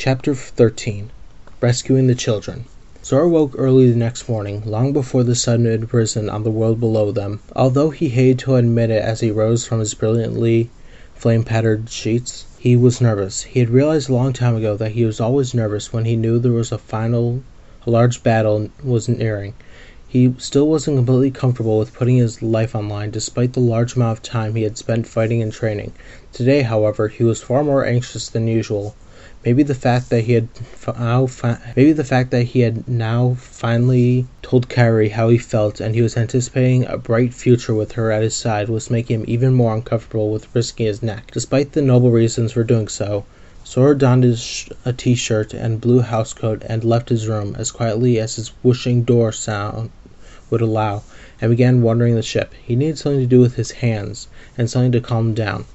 Chapter 13. Rescuing the Children. Sora woke early the next morning, long before the sun had risen on the world below them. Although he hated to admit it as he rose from his brilliantly flame-patterned sheets, he was nervous. He had realized a long time ago that he was always nervous when he knew there was a large battle was nearing. He still wasn't completely comfortable with putting his life on line, despite the large amount of time he had spent fighting and training. Today, however, he was far more anxious than usual. Maybe the fact that he had now finally told Kairi how he felt, and he was anticipating a bright future with her at his side, was making him even more uncomfortable with risking his neck. Despite the noble reasons for doing so, Sora donned a t-shirt and blue housecoat and left his room as quietly as his whooshing door sound would allow, and began wandering the ship. He needed something to do with his hands, and something to calm him down,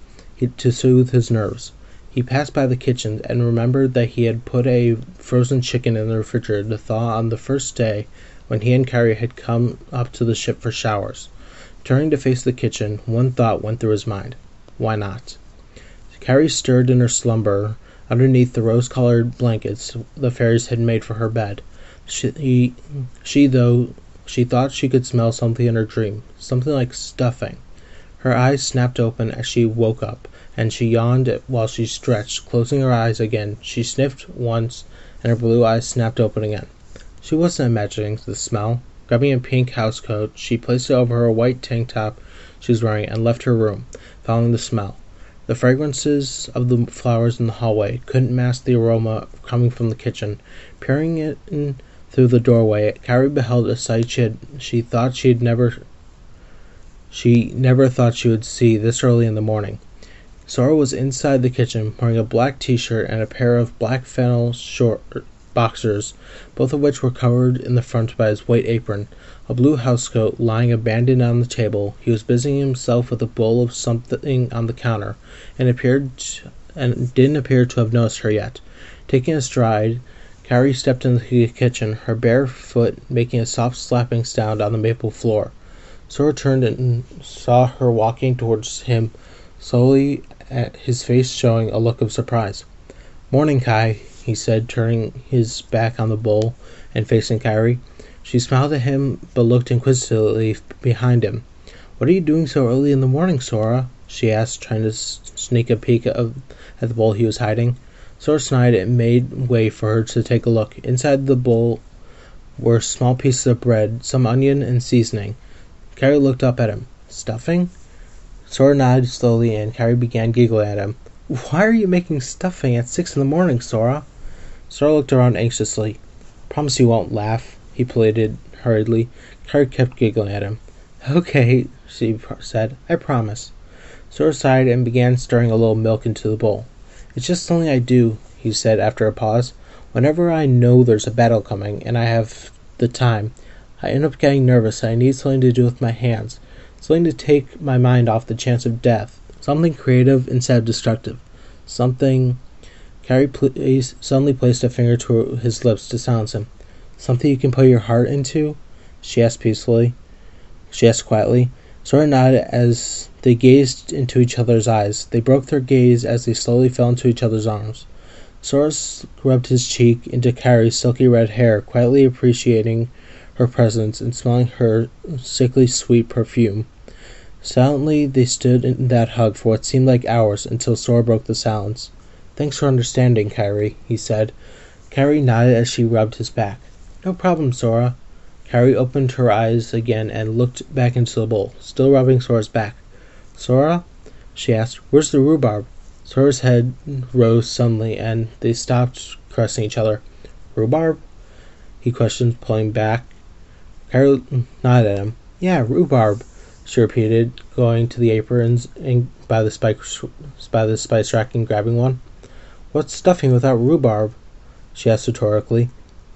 to soothe his nerves. He passed by the kitchen and remembered that he had put a frozen chicken in the refrigerator to thaw on the first day when he and Kairi had come up to the ship for showers. Turning to face the kitchen, one thought went through his mind. Why not? Kairi stirred in her slumber underneath the rose-colored blankets the fairies had made for her bed. She thought she could smell something in her dream, something like stuffing. Her eyes snapped open as she woke up, and she yawned while she stretched. Closing her eyes again, she sniffed once, and her blue eyes snapped open again. She wasn't imagining the smell. Grabbing a pink housecoat, she placed it over her white tank top she was wearing and left her room, following the smell. The fragrances of the flowers in the hallway couldn't mask the aroma coming from the kitchen. Peering in through the doorway, Kairi beheld a sight she never thought she would see this early in the morning. Sora was inside the kitchen, wearing a black t-shirt and a pair of black flannel short boxers, both of which were covered in the front by his white apron. A blue housecoat lying abandoned on the table, he was busying himself with a bowl of something on the counter, and didn't appear to have noticed her yet. Taking a stride, Kairi stepped into the kitchen, her bare foot making a soft slapping sound on the maple floor. Sora turned and saw her walking towards him slowly, his face showing a look of surprise. "Morning, Kai," he said, turning his back on the bowl and facing Kairi. She smiled at him, but looked inquisitively behind him. "What are you doing so early in the morning, Sora?" she asked, trying to sneak a peek at the bowl he was hiding. Sora sighed and made way for her to take a look. Inside the bowl were small pieces of bread, some onion, and seasoning. Kairi looked up at him. "Stuffing?" Sora nodded slowly, and Kairi began giggling at him. "Why are you making stuffing at 6 in the morning, Sora?" Sora looked around anxiously. "Promise you won't laugh," he pleaded hurriedly. Kairi kept giggling at him. "Okay," she said. "I promise." Sora sighed and began stirring a little milk into the bowl. "It's just something I do," he said after a pause. "Whenever I know there's a battle coming, and I have the time, I end up getting nervous and I need something to do with my hands. Something to take my mind off the chance of death. Something creative instead of destructive. Something—" Kairi suddenly placed a finger to his lips to silence him. "Something you can put your heart into?" she asked quietly. Sora nodded as they gazed into each other's eyes. They broke their gaze as they slowly fell into each other's arms. Sora rubbed his cheek into Kairi's silky red hair, quietly appreciating her presence and smelling her sickly sweet perfume. Silently they stood in that hug for what seemed like hours, until Sora broke the silence. "Thanks for understanding, Kairi," he said. Kairi nodded as she rubbed his back. "No problem, Sora." Kairi opened her eyes again and looked back into the bowl, still rubbing Sora's back. "Sora?" she asked. "Where's the rhubarb?" Sora's head rose suddenly, and they stopped caressing each other. "Rhubarb?" he questioned, pulling back. Kairi nodded at him. "Yeah, rhubarb," she repeated, going to the aprons and by the spice rack and grabbing one. "What's stuffing without rhubarb?" she asked rhetorically.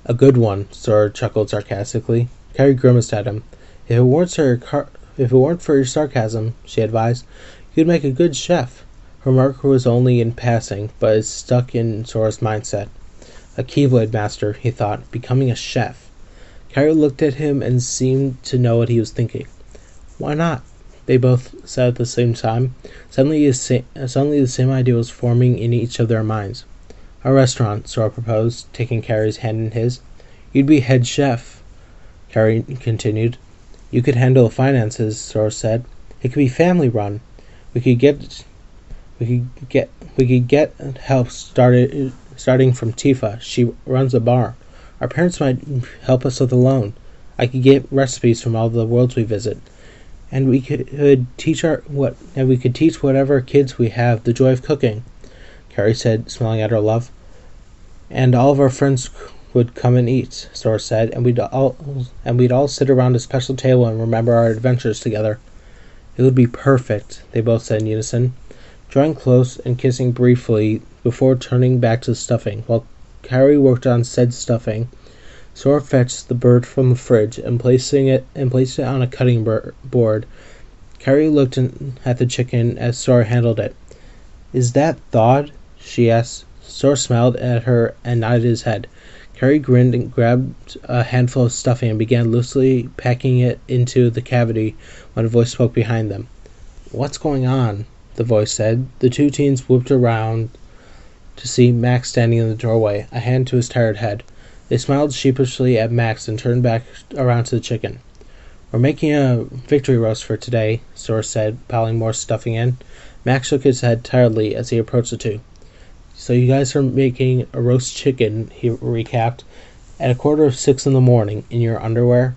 "A good one," Sora chuckled sarcastically. Kairi grimaced at him. If it weren't for your sarcasm," she advised, "you'd make a good chef." Her remark was only in passing, but it stuck in Sora's mindset. A Keyblade master, he thought, becoming a chef. Kairi looked at him and seemed to know what he was thinking. "Why not?" they both said at the same time. Suddenly the same idea was forming in each of their minds. A restaurant, Sora proposed, taking Carrie's hand in his. You'd be head chef, Carrie continued. You could handle the finances, Sora said. It could be family run. We could get help starting from Tifa. She runs a bar. Our parents might help us with a loan. I could get recipes from all the worlds we visit, and we could teach whatever kids we have the joy of cooking, Carrie said, smiling at her love. And all of our friends would come and eat, Sora said, and we'd all sit around a special table and remember our adventures together. It would be perfect, they both said in unison, drawing close and kissing briefly before turning back to the stuffing. While Carrie worked on said stuffing, Sora fetched the bird from the fridge and placed it on a cutting board. Carrie looked at the chicken as Sora handled it. Is that thawed? She asked. Sora smiled at her and nodded his head. Carrie grinned and grabbed a handful of stuffing and began loosely packing it into the cavity when a voice spoke behind them. What's going on? The voice said. The two teens whipped around to see Max standing in the doorway, a hand to his tired head. They smiled sheepishly at Max and turned back around to the chicken. We're making a victory roast for today, Sora said, piling more stuffing in. Max shook his head tiredly as he approached the two. So you guys are making a roast chicken, he recapped, at 6:15 in the morning, in your underwear?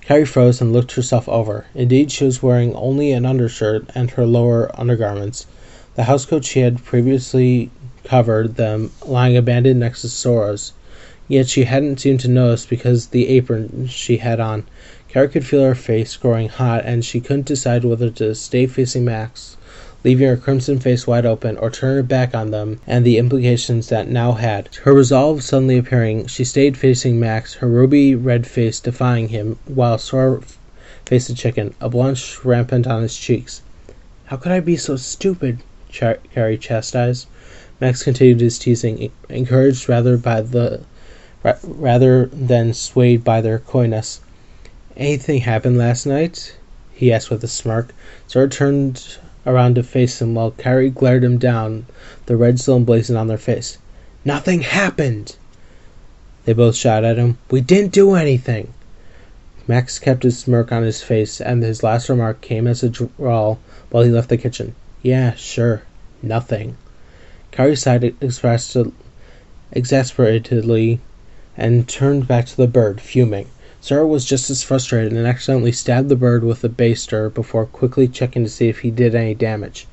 Carrie froze and looked herself over. Indeed, she was wearing only an undershirt and her lower undergarments. The housecoat she had previously covered them, lying abandoned next to Sora's. Yet she hadn't seemed to notice because the apron she had on. Carrie could feel her face growing hot, and she couldn't decide whether to stay facing Max, leaving her crimson face wide open, or turn her back on them and the implications that now had. Her resolve suddenly appearing, she stayed facing Max, her ruby-red face defying him, while Sora faced the chicken, a blush rampant on his cheeks. How could I be so stupid? Carrie chastised. Max continued his teasing, encouraged rather than swayed by their coyness. Anything happened last night? He asked with a smirk. Sora turned around to face him while Carrie glared him down, the red still emblazoned on their face. Nothing happened! They both shouted at him. We didn't do anything! Max kept his smirk on his face, and his last remark came as a drawl while he left the kitchen. Yeah, sure. Nothing. Carrie sighed exasperatedly and turned back to the bird, fuming. Sora was just as frustrated and accidentally stabbed the bird with a baster before quickly checking to see if he did any damage.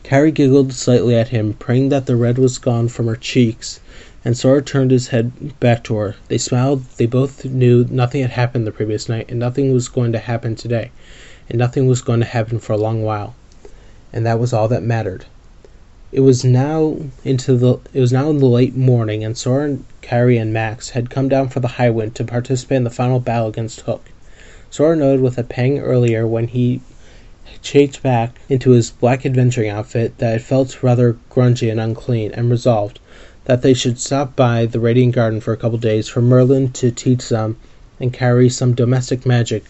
Carrie giggled slightly at him, praying that the red was gone from her cheeks, and Sora turned his head back to her. They smiled. They both knew nothing had happened the previous night, and nothing was going to happen today, and nothing was going to happen for a long while. And that was all that mattered. It was now in the late morning, and Sora, Carrie, and Max had come down for the High Wind to participate in the final battle against Hook. Sora noted with a pang earlier when he changed back into his black adventuring outfit that it felt rather grungy and unclean, and resolved that they should stop by the Radiant Garden for a couple days for Merlin to teach them and carry some domestic magic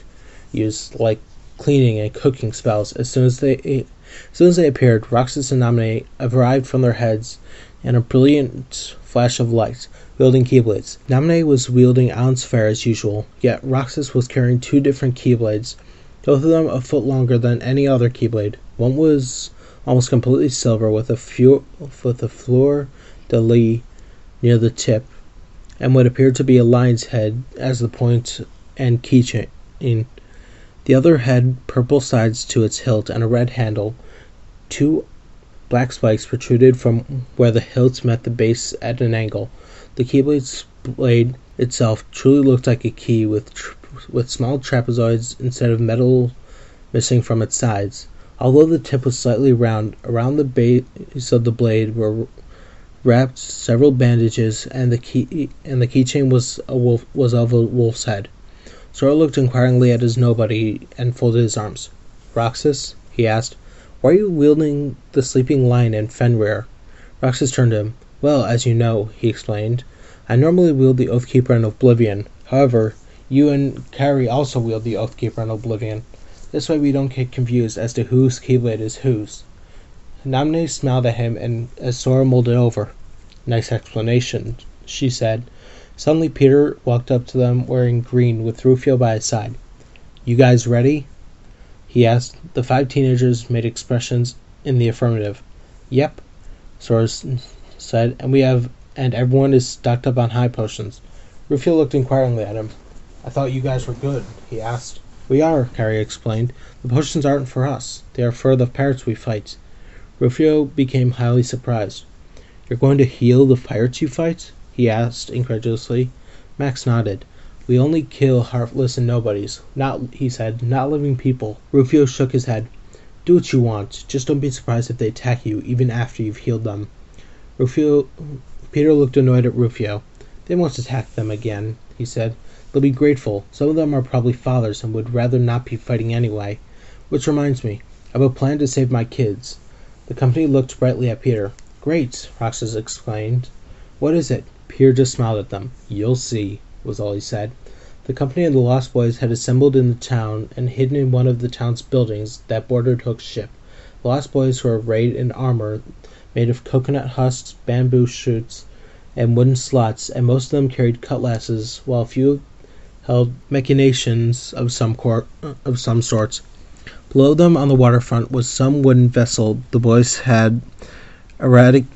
used, like cleaning and cooking spells. As soon as they appeared, Roxas and Naminé arrived from their heads in a brilliant flash of light, wielding keyblades. Naminé was wielding Alan's Fair as usual, yet Roxas was carrying two different keyblades, both of them a foot longer than any other keyblade. One was almost completely silver with a fleur-de-lis near the tip, and what appeared to be a lion's head as the point and keychain. The other had purple sides to its hilt and a red handle. Two black spikes protruded from where the hilts met the base at an angle. The keyblade's blade itself truly looked like a key with small trapezoids instead of metal missing from its sides. Although the tip was slightly round, around the base of the blade were wrapped several bandages, and the keychain was of a wolf's head. Sora looked inquiringly at his nobody and folded his arms. Roxas, he asked, why are you wielding the sleeping lion in Fenrir? Roxas turned to him. Well, as you know, he explained, I normally wield the Oathkeeper and Oblivion. However, you and Carrie also wield the Oathkeeper and Oblivion. This way we don't get confused as to whose keyblade is whose. Naminé smiled at him and as Sora mulled it over. Nice explanation, she said. Suddenly Peter walked up to them wearing green with Rufio by his side. You guys ready? He asked. The 5 teenagers made expressions in the affirmative. Yep, Sora said, and everyone is stocked up on high potions. Rufio looked inquiringly at him. I thought you guys were good, he asked. We are, Carrie explained. The potions aren't for us. They are for the pirates we fight. Rufio became highly surprised. You're going to heal the pirates you fight? He asked incredulously. Max nodded. We only kill heartless and nobodies. He said, not living people. Rufio shook his head. Do what you want. Just don't be surprised if they attack you, even after you've healed them. Peter looked annoyed at Rufio. They won't attack them again, he said. They'll be grateful. Some of them are probably fathers and would rather not be fighting anyway. Which reminds me, I have a plan to save my kids. The company looked brightly at Peter. Great, Roxas exclaimed. What is it? Peter just smiled at them. You'll see, was all he said. The company and the Lost Boys had assembled in the town and hidden in one of the town's buildings that bordered Hook's ship. The Lost Boys were arrayed in armor made of coconut husks, bamboo shoots, and wooden slots, and most of them carried cutlasses, while a few held machinations of some sorts. Below them on the waterfront was some wooden vessel the boys had erected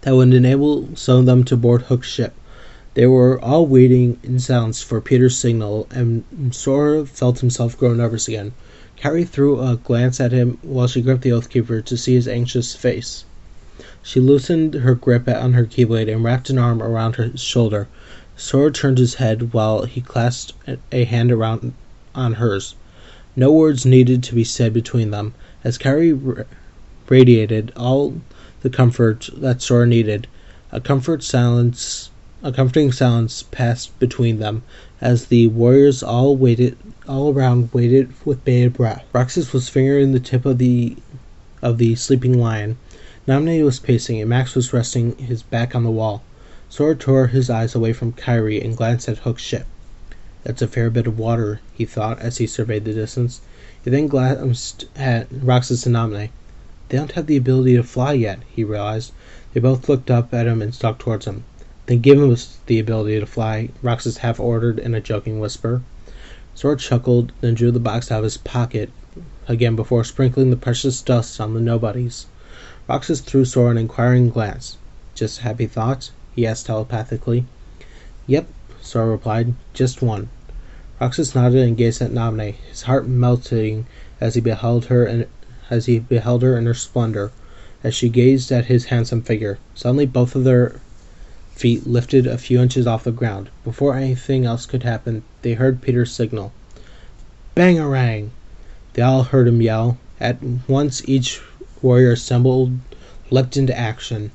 that would enable some of them to board Hook's ship. They were all waiting in silence for Peter's signal, and Sora felt himself grow nervous again. Carrie threw a glance at him while she gripped the Oathkeeper to see his anxious face. She loosened her grip on her Keyblade and wrapped an arm around her shoulder. Sora turned his head while he clasped a hand around on hers. No words needed to be said between them, as Carrie radiated all the comfort that Sora needed. A comforting silence passed between them, as the warriors all around waited with bated breath. Roxas was fingering the tip of the sleeping lion. Naminé was pacing, and Max was resting his back on the wall. Sora tore his eyes away from Kyrie and glanced at Hook's ship. That's a fair bit of water, he thought as he surveyed the distance. He then glanced at Roxas and Naminé. They don't have the ability to fly yet, he realized. They both looked up at him and stalked towards him. Then give us the ability to fly, Roxas half ordered in a joking whisper. Sora chuckled, then drew the box out of his pocket again before sprinkling the precious dust on the nobodies. Roxas threw Sora an inquiring glance. Just a happy thought? He asked telepathically. Yep, Sora replied. Just one. Roxas nodded and gazed at Naminé, his heart melting as he beheld her in her splendor. As she gazed at his handsome figure, suddenly both of their feet lifted a few inches off the ground. Before anything else could happen, they heard Peter's signal. Bangarang! They all heard him yell. At once each warrior assembled leapt into action.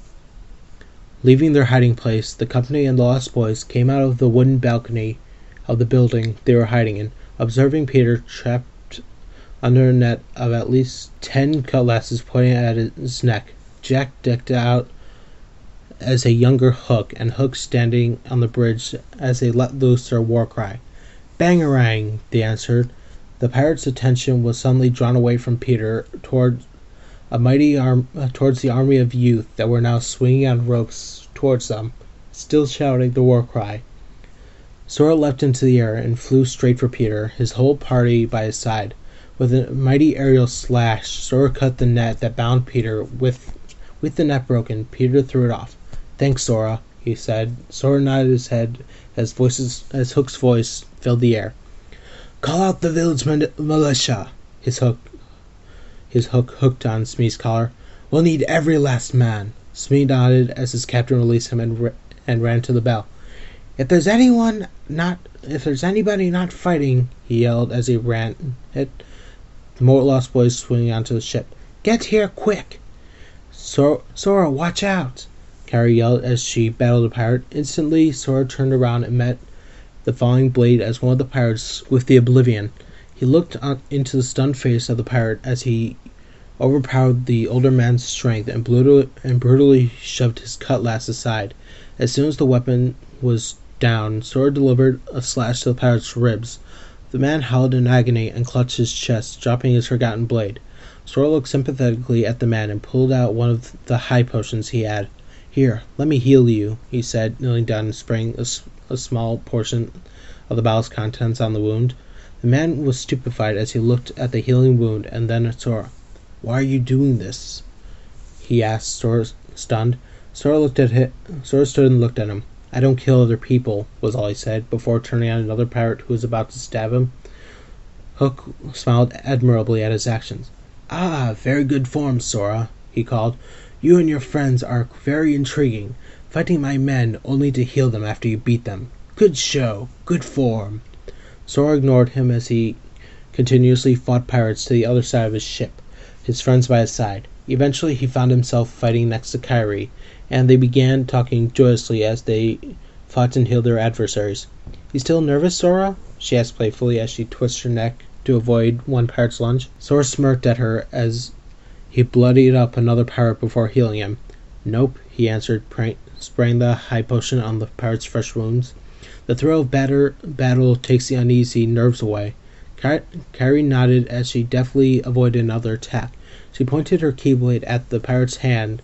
Leaving their hiding place, the company and the Lost Boys came out of the wooden balcony of the building they were hiding in, observing Peter trapped under a net of at least 10 cutlasses pointing at his neck. Jack decked out as a younger Hook, and Hook standing on the bridge as they let loose their war cry. Bangarang! They answered. The pirates' attention was suddenly drawn away from Peter towards the army of youth that were now swinging on ropes towards them, still shouting the war cry. Sora leapt into the air and flew straight for Peter, his whole party by his side. With a mighty aerial slash, Sora cut the net that bound Peter. With the net broken, Peter threw it off. Thanks, Sora, he said. Sora nodded his head as Hook's voice filled the air. Call out the village militia! His hook hooked on Smee's collar. We'll need every last man. Smee nodded as his captain released him and ran to the bell. If there's anybody not fighting, he yelled as he ran it. The more Lost Boys swinging onto the ship. Get here quick! Sora, watch out! Carrie yelled as she battled a pirate. Instantly, Sora turned around and met the falling blade as one of the pirates with the Oblivion. He looked into the stunned face of the pirate as he overpowered the older man's strength and brutally shoved his cutlass aside. As soon as the weapon was down, Sora delivered a slash to the pirate's ribs. The man howled in agony and clutched his chest, dropping his forgotten blade. Sora looked sympathetically at the man and pulled out one of the high potions he had. Here, let me heal you, he said, kneeling down and spraying a small portion of the bottle's contents on the wound. The man was stupefied as he looked at the healing wound and then at Sora. Why are you doing this? He asked, Sora stunned. Sora stood and looked at him. I don't kill other people, was all he said, before turning on another pirate who was about to stab him. Hook smiled admirably at his actions. Ah, very good form, Sora, he called. You and your friends are very intriguing, fighting my men only to heal them after you beat them. Good show, good form. Sora ignored him as he continuously fought pirates to the other side of his ship, his friends by his side. Eventually he found himself fighting next to Kairi, and they began talking joyously as they fought and healed their adversaries. You still nervous, Sora? She asked playfully as she twisted her neck to avoid one pirate's lunge. Sora smirked at her as he bloodied up another pirate before healing him. Nope, he answered, spraying the high potion on the pirate's fresh wounds. The thrill of battle takes the uneasy nerves away. Kairi nodded as she deftly avoided another attack. She pointed her keyblade at the pirate's hand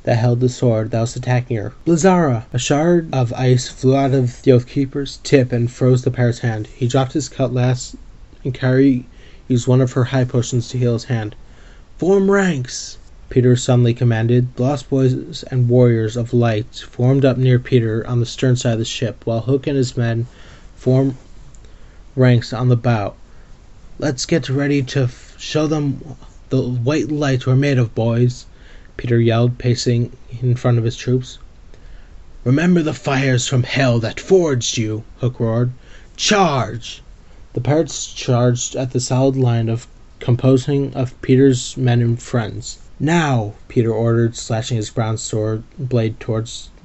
that held the sword that was attacking her. Blizzara! A shard of ice flew out of the Oathkeeper's tip and froze the pirate's hand. He dropped his cutlass, and Kairi used one of her high potions to heal his hand. Form ranks! Peter suddenly commanded. The Lost Boys and Warriors of Light formed up near Peter on the stern side of the ship, while Hook and his men formed ranks on the bow. Let's get ready to show them the white lights we're made of, boys, Peter yelled, pacing in front of his troops. Remember the fires from hell that forged you, Hook roared. Charge! The pirates charged at the solid line composing of Peter's men and friends. Now, Peter ordered, slashing his brown sword blade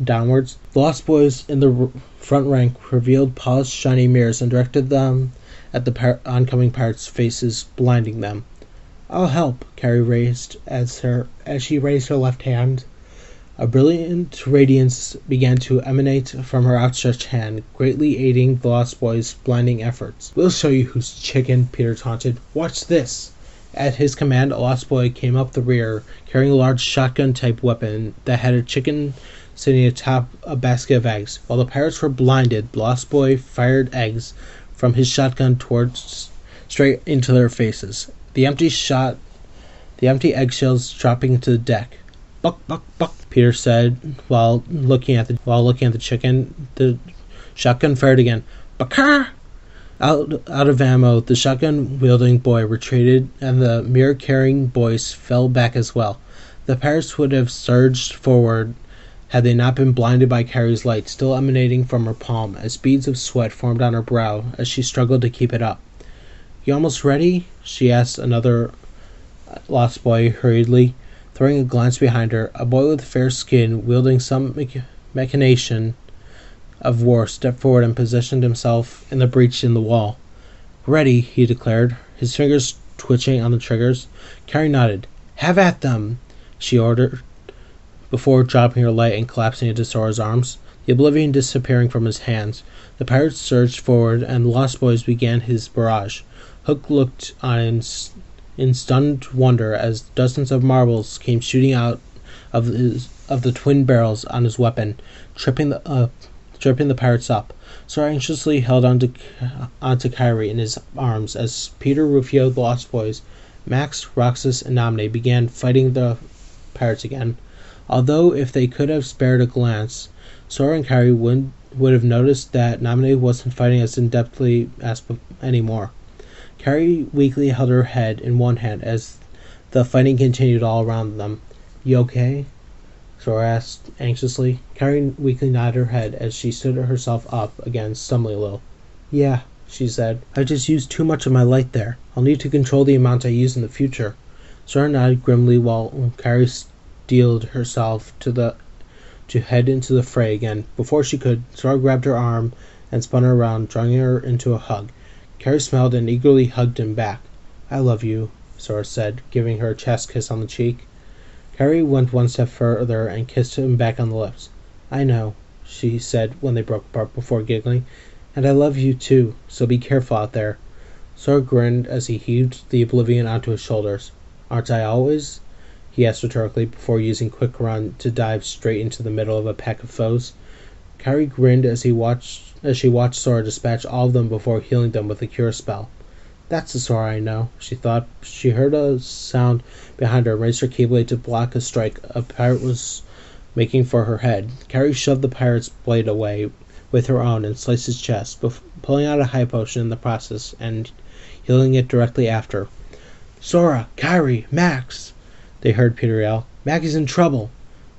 downwards. The Lost Boys in the front rank revealed polished, shiny mirrors and directed them at the oncoming pirates' faces, blinding them. I'll help, Kairi raised as she raised her left hand. A brilliant radiance began to emanate from her outstretched hand, greatly aiding the Lost Boys' blinding efforts. We'll show you who's chicken, Peter taunted. Watch this! At his command, a Lost Boy came up the rear, carrying a large shotgun-type weapon that had a chicken sitting atop a basket of eggs. While the pirates were blinded, the Lost Boy fired eggs from his shotgun straight into their faces. The empty eggshells dropping to the deck. Buck, buck, buck, Peter said while looking at the chicken. The shotgun fired again. Bakar! Out of ammo, the shotgun-wielding boy retreated, and the mirror-carrying boys fell back as well. The pirates would have surged forward had they not been blinded by Kairi's light, still emanating from her palm, as beads of sweat formed on her brow as she struggled to keep it up. You almost ready? She asked another Lost Boy hurriedly, throwing a glance behind her. A boy with fair skin, wielding some machination of war, stepped forward and positioned himself in the breach in the wall. Ready, he declared, his fingers twitching on the triggers. Kairi nodded. Have at them, she ordered, before dropping her light and collapsing into Sora's arms, the oblivion disappearing from his hands. The pirates surged forward, and the Lost Boys began his barrage. Hook looked on in stunned wonder as dozens of marbles came shooting out of the twin barrels on his weapon, tripping the pirates up. Sora anxiously held onto Kairi in his arms as Peter, Rufio, the Lost Boys, Max, Roxas, and Naminé began fighting the pirates again. Although if they could have spared a glance, Sora and Kairi would have noticed that Naminé wasn't fighting as in-depthly as anymore. Kairi weakly held her head in one hand as the fighting continued all around them. You okay? Sora asked anxiously. Kairi weakly nodded her head as she stood herself up again, stumbling a little. Yeah, she said. I just used too much of my light there. I'll need to control the amount I use in the future. Sora nodded grimly while Kairi steeled herself to head into the fray again. Before she could, Sora grabbed her arm and spun her around, drawing her into a hug. Kairi smiled and eagerly hugged him back. I love you, Sora said, giving her a chest kiss on the cheek. Kairi went one step further and kissed him back on the lips. I know, she said when they broke apart before giggling. And I love you too, so be careful out there. Sora grinned as he heaved the oblivion onto his shoulders. Aren't I always? he asked rhetorically before using quick run to dive straight into the middle of a pack of foes. Kyrie grinned as she watched Sora dispatch all of them before healing them with a cure spell. That's the Sora I know, she thought. She heard a sound behind her and raised her keyblade to block a strike a pirate was making for her head. Kyrie shoved the pirate's blade away with her own and sliced his chest, pulling out a high potion in the process and healing it directly after. Sora! Kyrie! Max! They heard Peter yell. Maggie's in trouble!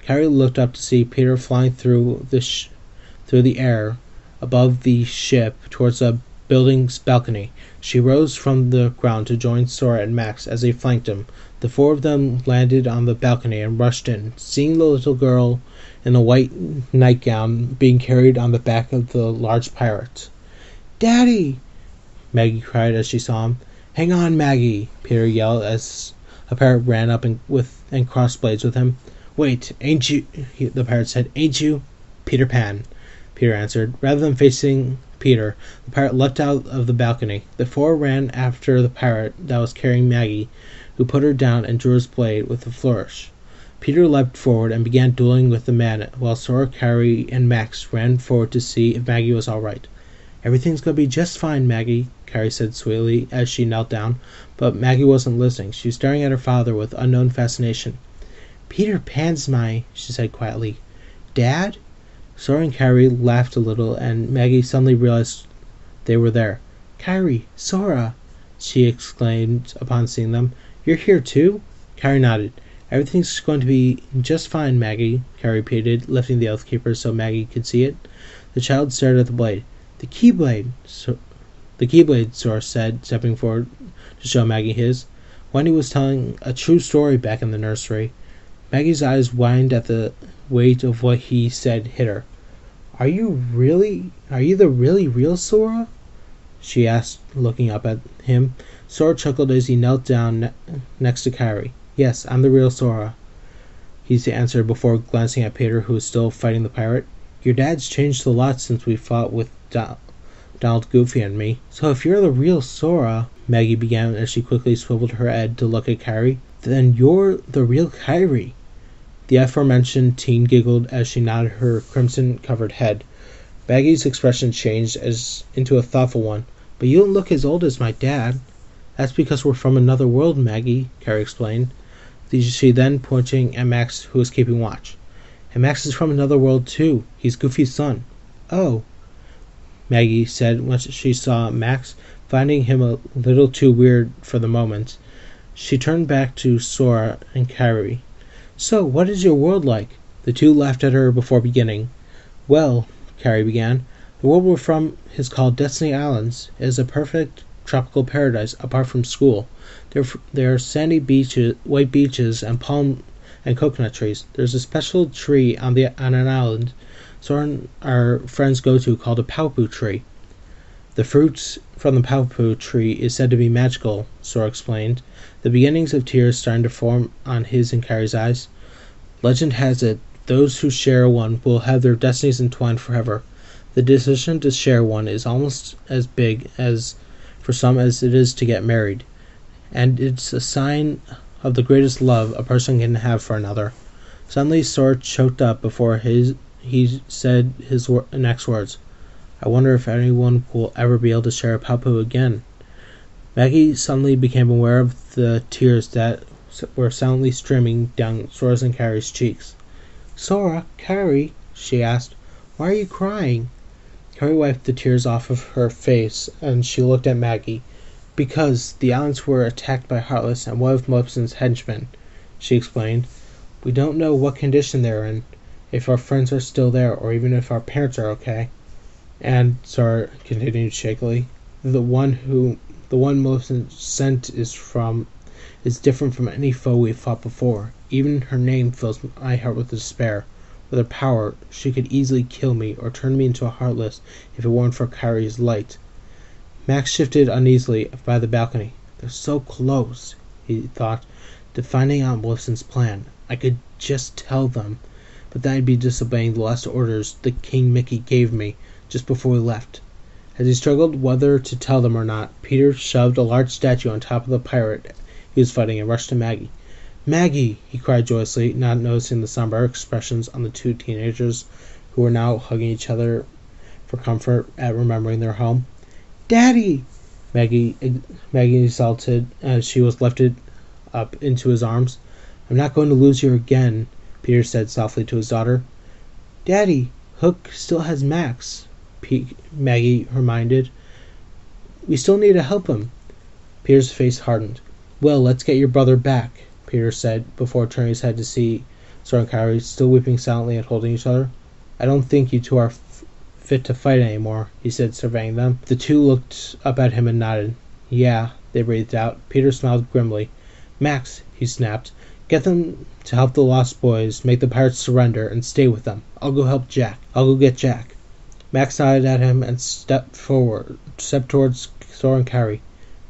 Kyrie looked up to see Peter flying through the air above the ship towards a building's balcony. She rose from the ground to join Sora and Max as they flanked him. The four of them landed on the balcony and rushed in, seeing the little girl in a white nightgown being carried on the back of the large pirate. Daddy! Maggie cried as she saw him. Hang on, Maggie! Peter yelled as a pirate ran up and crossed blades with him. Wait, ain't you? The pirate said. Ain't you? Peter Pan, Peter answered. Rather than facing Peter, the pirate leapt out of the balcony. The four ran after the pirate that was carrying Maggie, who put her down and drew his blade with a flourish. Peter leapt forward and began dueling with the man, while Sora, Kyrie, and Max ran forward to see if Maggie was all right. Everything's going to be just fine, Maggie, Kyrie said sweetly as she knelt down, but Maggie wasn't listening. She was staring at her father with unknown fascination. Peter Pan's she said quietly. Dad? Sora and Kyrie laughed a little, and Maggie suddenly realized they were there. Kyrie! Sora! She exclaimed upon seeing them. You're here too? Kyrie nodded. Everything's going to be just fine, Maggie, Kyrie repeated, lifting the Oathkeeper so Maggie could see it. The child stared at the blade. The Keyblade! The Keyblade, Sora said, stepping forward to show Maggie his. Wendy was telling a true story back in the nursery. Maggie's eyes widened at the weight of what he said hit her. Are you the really real Sora? She asked, looking up at him. Sora chuckled as he knelt down next to Kyrie. Yes, I'm the real Sora, he answered before glancing at Peter, who was still fighting the pirate. Your dad's changed a lot since we fought with Donald, Goofy, and me. So if you're the real Sora, Maggie began as she quickly swiveled her head to look at Kyrie, then you're the real Kyrie. The aforementioned teen giggled as she nodded her crimson-covered head. Maggie's expression changed into a thoughtful one. But you don't look as old as my dad. That's because we're from another world, Maggie, Kyrie explained. She then pointing at Max, who was keeping watch. And Max is from another world, too. He's Goofy's son. Oh, Maggie said when she saw Max, finding him a little too weird for the moment. She turned back to Sora and Kyrie. So, what is your world like? The two laughed at her before beginning. Well, Kyrie began, the world we're from is called Destiny Islands. It is a perfect tropical paradise apart from school. There are sandy beaches, white beaches, and palm and coconut trees. There's a special tree on an island Sora and our friends go to called a Paopu tree. The fruits from the Paopu tree is said to be magical, Sora explained, the beginnings of tears starting to form on his and Kyrie's eyes. Legend has it, those who share one will have their destinies entwined forever. The decision to share one is almost as big as for some as it is to get married, and it's a sign of the greatest love a person can have for another. Suddenly Sora choked up before he said his next words. I wonder if anyone will ever be able to share a Paopu again. Maggie suddenly became aware of the tears that were silently streaming down Sora's and Kyrie's cheeks. Sora, Kyrie, she asked, why are you crying? Kyrie wiped the tears off of her face, and she looked at Maggie. Because the islands were attacked by Heartless and one of Maleficent's henchmen, she explained. We don't know what condition they're in, if our friends are still there, or even if our parents are okay. And, Sora continued shakily, the one Maleficent sent is different from any foe we've fought before. Even her name fills my heart with despair. With her power, she could easily kill me or turn me into a Heartless if it weren't for Kyrie's light. Max shifted uneasily by the balcony. They're so close, he thought, to finding out Maleficent's plan. I could just tell them, but that'd be disobeying the last orders the King Mickey gave me just before we left. As he struggled whether to tell them or not, Peter shoved a large statue on top of the pirate he was fighting and rushed to Maggie. Maggie! He cried joyously, not noticing the somber expressions on the two teenagers who were now hugging each other for comfort at remembering their home. Daddy! Maggie exulted as she was lifted up into his arms. I'm not going to lose you again, Peter said softly to his daughter. Daddy, Hook still has Max, Maggie reminded. We still need to help him. Peter's face hardened. Well, let's get your brother back, Peter said before turning his head to see Sora and Kyrie still weeping silently and holding each other. I don't think you two are fit to fight anymore, he said, surveying them. The two looked up at him and nodded. Yeah, they breathed out. Peter smiled grimly. Max, he snapped, get them to help the Lost Boys make the pirates surrender and stay with them. I'll go get Jack. Max nodded at him and stepped towards Sora and Kyrie.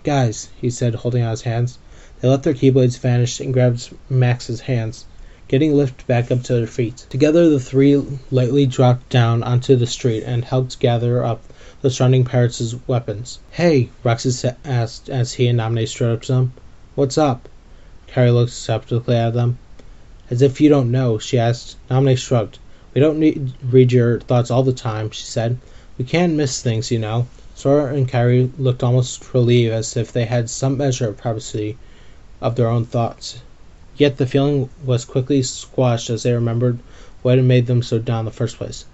Guys, he said, holding out his hands. They let their keyblades vanish and grabbed Max's hands, getting lifted back up to their feet. Together, the three lightly dropped down onto the street and helped gather up the surrounding pirates' weapons. Hey, Roxas asked as he and Naminé strode up to them. What's up? Carrie looked skeptically at them. As if you don't know, she asked. Naminé shrugged. We don't need to read your thoughts all the time, she said. We can miss things, you know. Sora and Kyrie looked almost relieved, as if they had some measure of privacy of their own thoughts. Yet the feeling was quickly squashed as they remembered what had made them so down in the first place.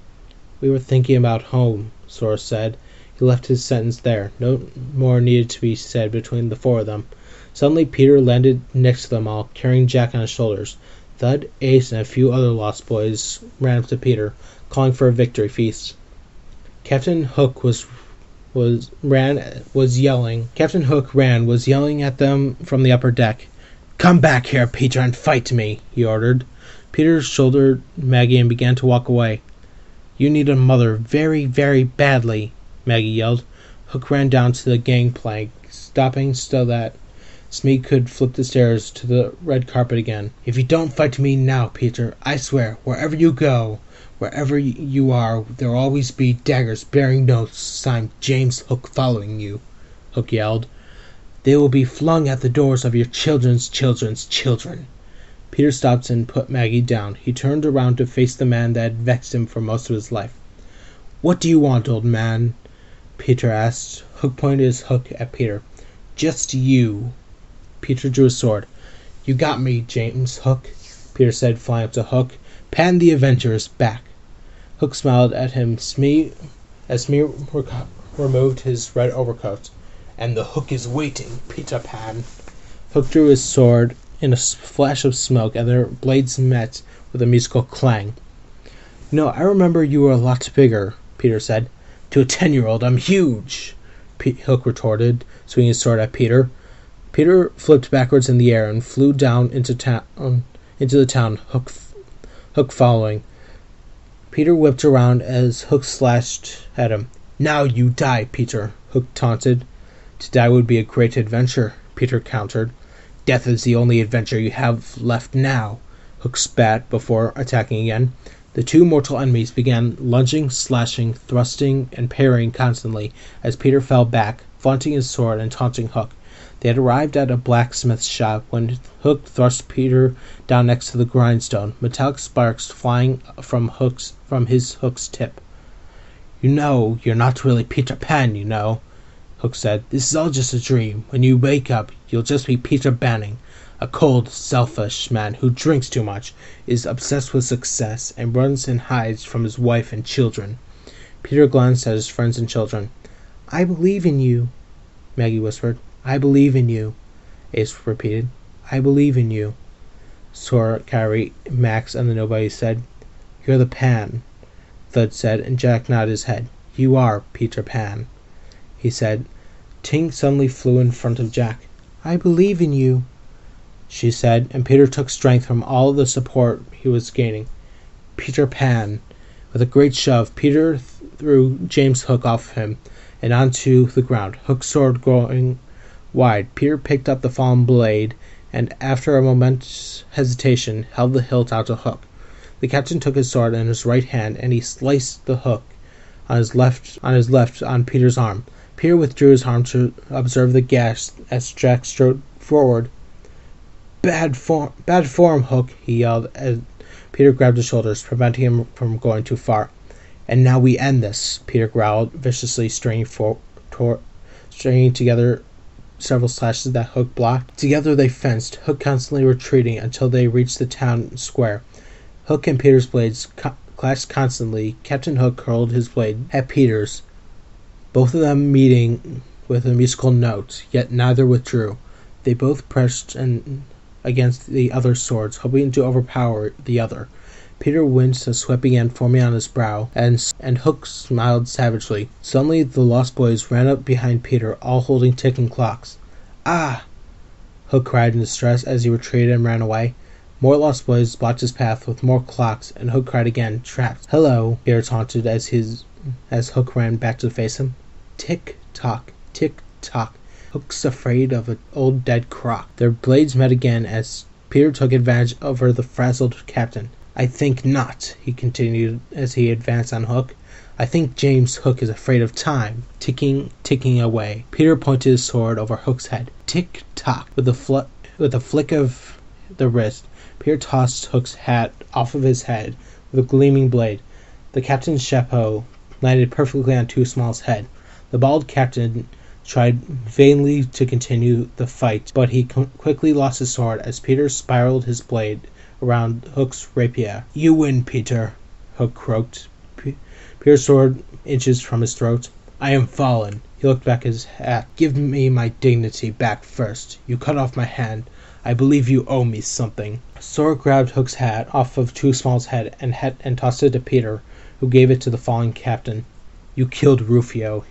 We were thinking about home, Sora said. He left his sentence there. No more needed to be said between the four of them. Suddenly Peter landed next to them all, carrying Jack on his shoulders. Thud, Ace, and a few other Lost Boys ran up to Peter, calling for a victory feast. Captain Hook was yelling at them from the upper deck. Come back here, Peter, and fight me, he ordered. Peter shouldered Maggie and began to walk away. You need a mother very, very badly, Maggie yelled. Hook ran down to the gangplank, stopping so that Smee could flip the stairs to the red carpet again. If you don't fight me now, Peter, I swear, wherever you go, wherever you are, there will always be daggers bearing notes signed James Hook following you, Hook yelled. They will be flung at the doors of your children's children. Peter stopped and put Maggie down. He turned around to face the man that had vexed him for most of his life. What do you want, old man? Peter asked. Hook pointed his hook at Peter. Just you. Peter drew his sword. You got me, James Hook, Peter said, flying up to Hook. Pan the Avenger is back. Hook smiled at him as Smee removed his red overcoat. And the Hook is waiting, Peter Pan. Hook drew his sword in a flash of smoke, and their blades met with a musical clang. No, I remember you were a lot bigger, Peter said. To a 10-year-old, I'm huge, Hook retorted, swinging his sword at Peter. Peter flipped backwards in the air and flew down into the town, Hook following. Peter whipped around as Hook slashed at him. Now you die, Peter, Hook taunted. To die would be a great adventure, Peter countered. Death is the only adventure you have left now, Hook spat before attacking again. The two mortal enemies began lunging, slashing, thrusting, and parrying constantly as Peter fell back, flaunting his sword and taunting Hook. They had arrived at a blacksmith's shop when Hook thrust Peter down next to the grindstone, metallic sparks flying from his hook's tip. You know, you're not really Peter Pan, you know, Hook said. This is all just a dream. When you wake up, you'll just be Peter Banning, a cold, selfish man who drinks too much, is obsessed with success, and runs and hides from his wife and children. Peter glanced at his friends and children. I believe in you, Maggie whispered. I believe in you, Ace repeated. I believe in you. Sora, Kyrie, Max, and the nobody said. You're the Pan, Thud said, and Jack nodded his head. You are Peter Pan, he said. Tink suddenly flew in front of Jack. I believe in you, she said, and Peter took strength from all the support he was gaining. Peter Pan. With a great shove, Peter threw James Hook off him and onto the ground, Hook's sword growing wide. Peter picked up the fallen blade and, after a moment's hesitation, held the hilt out to Hook. The captain took his sword in his right hand, and he sliced the hook on his left on Peter's arm. Peter withdrew his arm to observe the gash as Jack strode forward. Bad form, Hook, he yelled as Peter grabbed his shoulders, preventing him from going too far. And now we end this, Peter growled, viciously stringing together several slashes that Hook blocked. Together they fenced, Hook constantly retreating until they reached the town square. Hook and Peter's blades clashed constantly. Captain Hook hurled his blade at Peter's, both of them meeting with a musical note, yet neither withdrew. They both pressed against the other's swords, hoping to overpower the other. Peter winced as sweat began forming on his brow, and Hook smiled savagely. Suddenly the lost boys ran up behind Peter, all holding ticking clocks. Ah! Hook cried in distress as he retreated and ran away. More lost boys blocked his path with more clocks, and Hook cried again, trapped. Hello, Peter taunted as Hook ran back to face him. Tick-tock, tick-tock. Hook's afraid of an old dead croc. Their blades met again as Peter took advantage over the frazzled captain. I think not, he continued as he advanced on Hook. I think James Hook is afraid of time, ticking away. Peter pointed his sword over Hook's head. Tick-tock. With a flick of the wrist, Peter tossed Hook's hat off of his head with a gleaming blade. The captain's chapeau landed perfectly on Too Small's head. The bald captain tried vainly to continue the fight, but he quickly lost his sword as Peter spiraled his blade around Hook's rapier. You win, Peter, Hook croaked. Peter's sword inches from his throat. I am fallen. He looked back at his hat. Give me my dignity back first. You cut off my hand. I believe you owe me something. Sora grabbed Hook's hat off of Too Small's head and tossed it to Peter, who gave it to the fallen captain. You killed Rufio,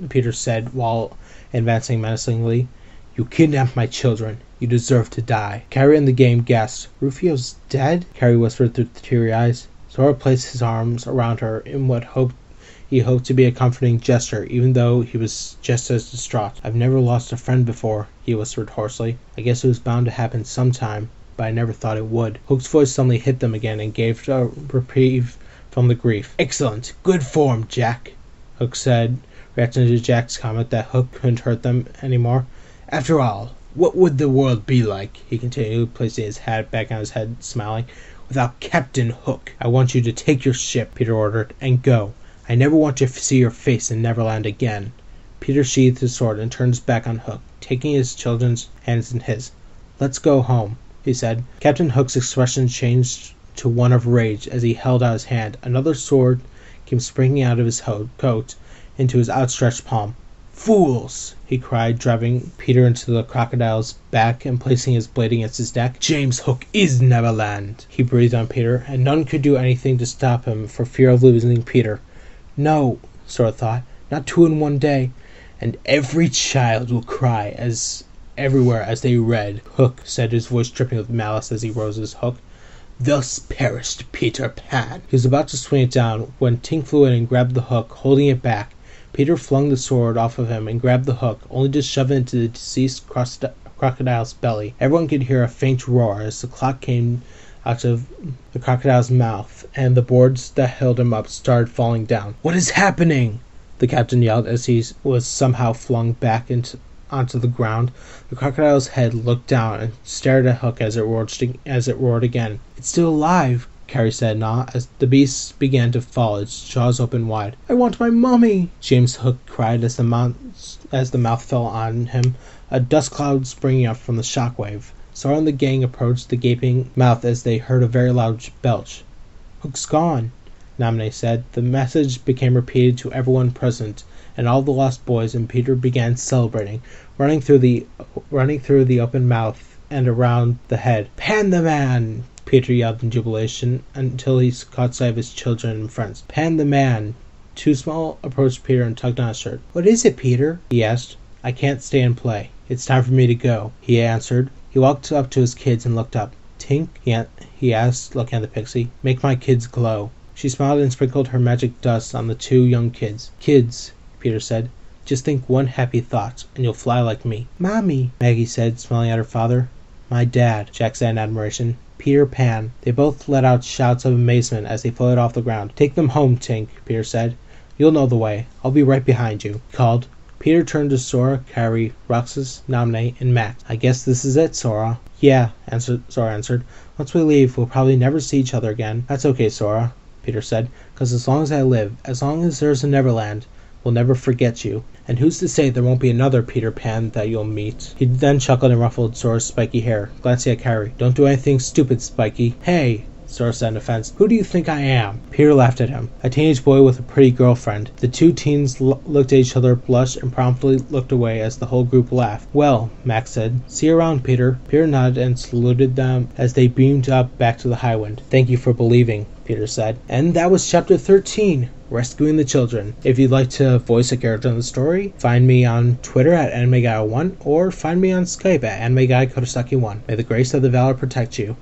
Peter said while advancing menacingly. You kidnapped my children. You deserve to die. Carrie and the game gasped. Rufio's dead? Carrie whispered through teary eyes. Sora placed his arms around her in what he hoped to be a comforting gesture, even though he was just as distraught. I've never lost a friend before, he whispered hoarsely. I guess it was bound to happen sometime, but I never thought it would. Hook's voice suddenly hit them again and gave a reprieve from the grief. Excellent. Good form, Jack, Hook said, reacting to Jack's comment that Hook couldn't hurt them anymore. After all, what would the world be like, he continued, placing his hat back on his head, smiling, without Captain Hook? I want you to take your ship, Peter ordered, and go. I never want to see your face in Neverland again. Peter sheathed his sword and turned his back on Hook, taking his children's hands in his. Let's go home, he said. Captain Hook's expression changed to one of rage as he held out his hand. Another sword came springing out of his coat into his outstretched palm. Fools! He cried, driving Peter into the crocodile's back and placing his blade against his neck. James Hook is Neverland, he breathed on Peter, and none could do anything to stop him for fear of losing Peter. No, Sora thought, not 2 in one day. And every child will cry everywhere as they read, Hook said, his voice dripping with malice as he rose his hook. Thus perished Peter Pan. He was about to swing it down when Tink flew in and grabbed the hook, holding it back. Peter flung the sword off of him and grabbed the hook, only to shove it into the deceased crocodile's belly. Everyone could hear a faint roar as the clock came out of the crocodile's mouth, and the boards that held him up started falling down. What is happening? The captain yelled as he was somehow flung back onto the ground. The crocodile's head looked down and stared at Hook as it roared again. It's still alive, Carrie said, as the beast began to fall, its jaws open wide. I want my mummy, James Hook cried as the mouth fell on him, a dust cloud springing up from the shockwave. Sora and the gang approached the gaping mouth as they heard a very loud belch. Hook's gone, Naminé said. The message became repeated to everyone present, and all the lost boys and Peter began celebrating, running through the open mouth and around the head. Pan the man! Peter yelled in jubilation until he caught sight of his children and friends. Pan the man! Too Small approached Peter and tugged on his shirt. What is it, Peter? He asked. I can't stay and play. It's time for me to go, he answered. He walked up to his kids and looked up. Tink? He asked, looking at the pixie. Make my kids glow. She smiled and sprinkled her magic dust on the 2 young kids. Kids, Peter said, just think one happy thought, and you'll fly like me. Mommy, Maggie said, smiling at her father. My dad, Jack said in admiration. Peter Pan. They both let out shouts of amazement as they floated off the ground. Take them home, Tink, Peter said. You'll know the way. I'll be right behind you, he called. Peter turned to Sora, Carrie, Roxas, Naminé, and Max. I guess this is it, Sora. Yeah, Sora answered. Once we leave, we'll probably never see each other again. That's okay, Sora, Peter said, because as long as I live, as long as there's a Neverland, we'll never forget you. And who's to say there won't be another Peter Pan that you'll meet? He then chuckled and ruffled Sora's spiky hair, glancing at Carrie. Don't do anything stupid, Spiky. Hey, Sora said in offense. Who do you think I am? Peter laughed at him. A teenage boy with a pretty girlfriend. The two teens looked at each other, blushed, and promptly looked away as the whole group laughed. Well, Max said, see you around, Peter. Peter nodded and saluted them as they beamed up back to the Highwind. Thank you for believing, Peter said. And that was chapter 13. Rescuing the Children. If you'd like to voice a character in the story, find me on Twitter at AnimeGuy1 or find me on Skype at AnimeGuyKotosaki1. May the grace of the Valor protect you.